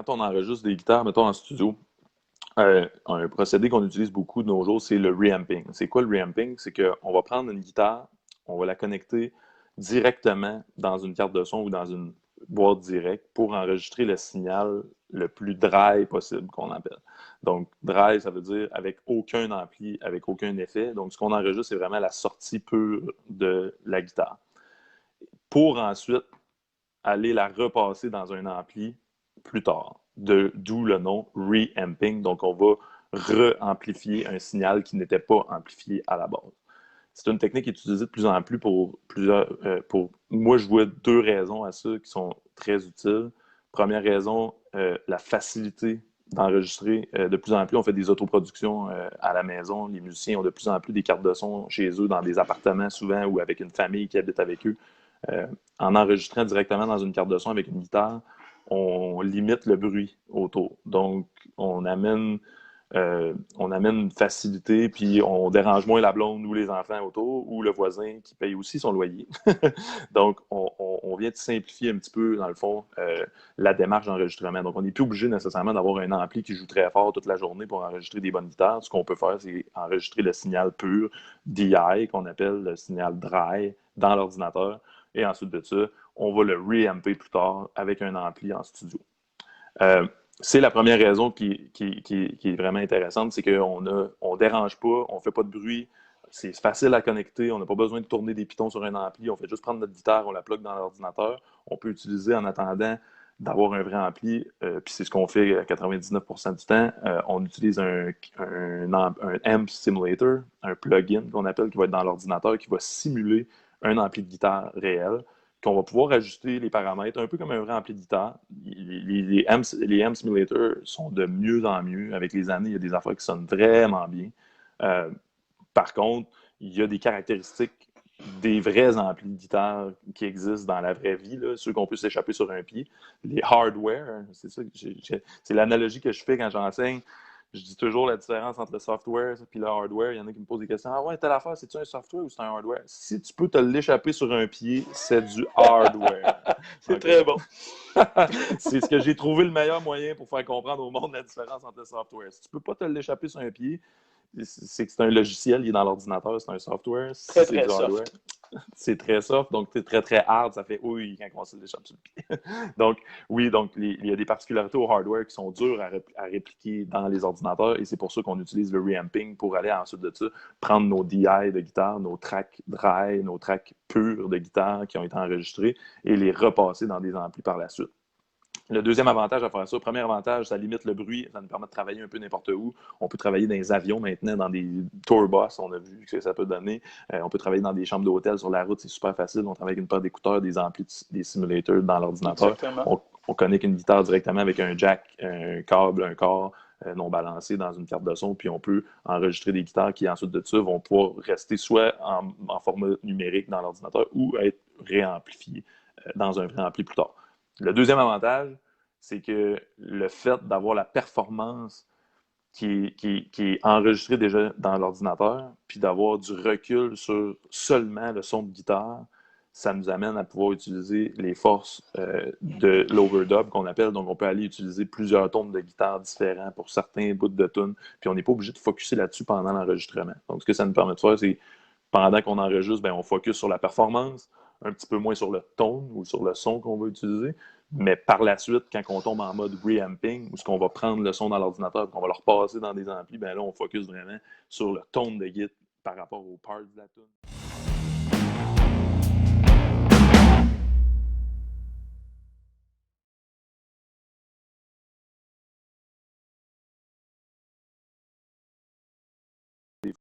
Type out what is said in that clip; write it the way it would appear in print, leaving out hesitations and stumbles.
quand on enregistre des guitares, mettons en studio, un procédé qu'on utilise beaucoup de nos jours, c'est le reamping. C'est quoi le reamping? C'est qu'on va prendre une guitare, on va la connecter directement dans une carte de son ou dans une boîte directe pour enregistrer le signal le plus dry possible, qu'on appelle. Donc, dry, ça veut dire avec aucun ampli, avec aucun effet. Donc, ce qu'on enregistre, c'est vraiment la sortie pure de la guitare. Pour ensuite aller la repasser dans un ampli plus tard. D'où le nom reamping. Donc, on va re-amplifier un signal qui n'était pas amplifié à la base. C'est une technique utilisée de plus en plus pour plusieurs. Moi, je vois deux raisons à ça qui sont très utiles. Première raison, la facilité d'enregistrer. De plus en plus, on fait des autoproductions à la maison. Les musiciens ont de plus en plus des cartes de son chez eux, dans des appartements souvent, ou avec une famille qui habite avec eux. En enregistrant directement dans une carte de son avec une guitare, on limite le bruit autour. Donc, on amène une facilité, puis on dérange moins la blonde ou les enfants autour, ou le voisin qui paye aussi son loyer. Donc, on vient de simplifier un petit peu, dans le fond, la démarche d'enregistrement. Donc, on n'est plus obligé nécessairement d'avoir un ampli qui joue très fort toute la journée pour enregistrer des bonnes guitares. Ce qu'on peut faire, c'est enregistrer le signal pur DI, qu'on appelle le signal dry, dans l'ordinateur. Et ensuite de ça, on va le reamper plus tard avec un ampli en studio. C'est la première raison qui est vraiment intéressante, c'est qu'on ne dérange pas, on ne fait pas de bruit, c'est facile à connecter, on n'a pas besoin de tourner des pitons sur un ampli, on fait juste prendre notre guitare, on la plug dans l'ordinateur, on peut utiliser en attendant d'avoir un vrai ampli, puis c'est ce qu'on fait à 99% du temps, on utilise un amp simulator, un plugin qu'on appelle, qui va être dans l'ordinateur, qui va simuler un ampli de guitare réel, qu'on va pouvoir ajuster les paramètres, un peu comme un vrai ampli de guitare. Les amp simulators sont de mieux en mieux. Avec les années, il y a des affaires qui sonnent vraiment bien. Par contre, il y a des caractéristiques des vrais amplis de guitare qui existent dans la vraie vie, là, ceux qu'on peut s'échapper sur un pied. Les hardware, c'est ça, c'est l'analogie que je fais quand j'enseigne. Je dis toujours la différence entre le software et le hardware. Il y en a qui me posent des questions. Ah ouais, telle affaire, c'est-tu un software ou c'est un hardware? Si tu peux te l'échapper sur un pied, c'est du hardware. C'est OK? très bon. C'est ce que j'ai trouvé le meilleur moyen pour faire comprendre au monde la différence entre le software. Si tu peux pas te l'échapper sur un pied, c'est que c'est un logiciel, il est dans l'ordinateur, c'est un software. Si Très, c'est très du hardware, soft. c'est très soft, donc c'est très, très hard. Ça fait oui quand on se l'échappe sur le pied. Donc, oui, donc il y a des particularités au hardware qui sont dures à répliquer dans les ordinateurs et c'est pour ça qu'on utilise le reamping pour aller ensuite de ça prendre nos DI de guitare, nos tracks dry, nos tracks purs de guitare qui ont été enregistrés et les repasser dans des amplis par la suite. Le deuxième avantage à faire ça, premier avantage, ça limite le bruit, ça nous permet de travailler un peu n'importe où. On peut travailler dans les avions maintenant, dans des tour bus, on a vu ce que ça peut donner. On peut travailler dans des chambres d'hôtel sur la route, c'est super facile. On travaille avec une paire d'écouteurs, des amplis, des simulators dans l'ordinateur. Exactement. On connecte une guitare directement avec un jack, un câble, un corps non balancé dans une carte de son, puis on peut enregistrer des guitares qui, ensuite de ça, vont pouvoir rester soit en format numérique dans l'ordinateur ou être réamplifiés dans un vrai ampli plus tard. Le deuxième avantage, c'est que le fait d'avoir la performance qui est enregistrée déjà dans l'ordinateur, puis d'avoir du recul sur seulement le son de guitare, ça nous amène à pouvoir utiliser les forces de l'overdub qu'on appelle. Donc, on peut aller utiliser plusieurs tons de guitare différents pour certains bouts de tunes, puis on n'est pas obligé de focusser là-dessus pendant l'enregistrement. Donc, ce que ça nous permet de faire, c'est pendant qu'on enregistre, ben, on focus sur la performance, un petit peu moins sur le ton ou sur le son qu'on va utiliser. Mais par la suite, quand on tombe en mode reamping, où ce qu'on va prendre le son dans l'ordinateur et qu'on va le repasser dans des amplis, ben là, on focus vraiment sur le ton de guitare par rapport aux parts de la tune.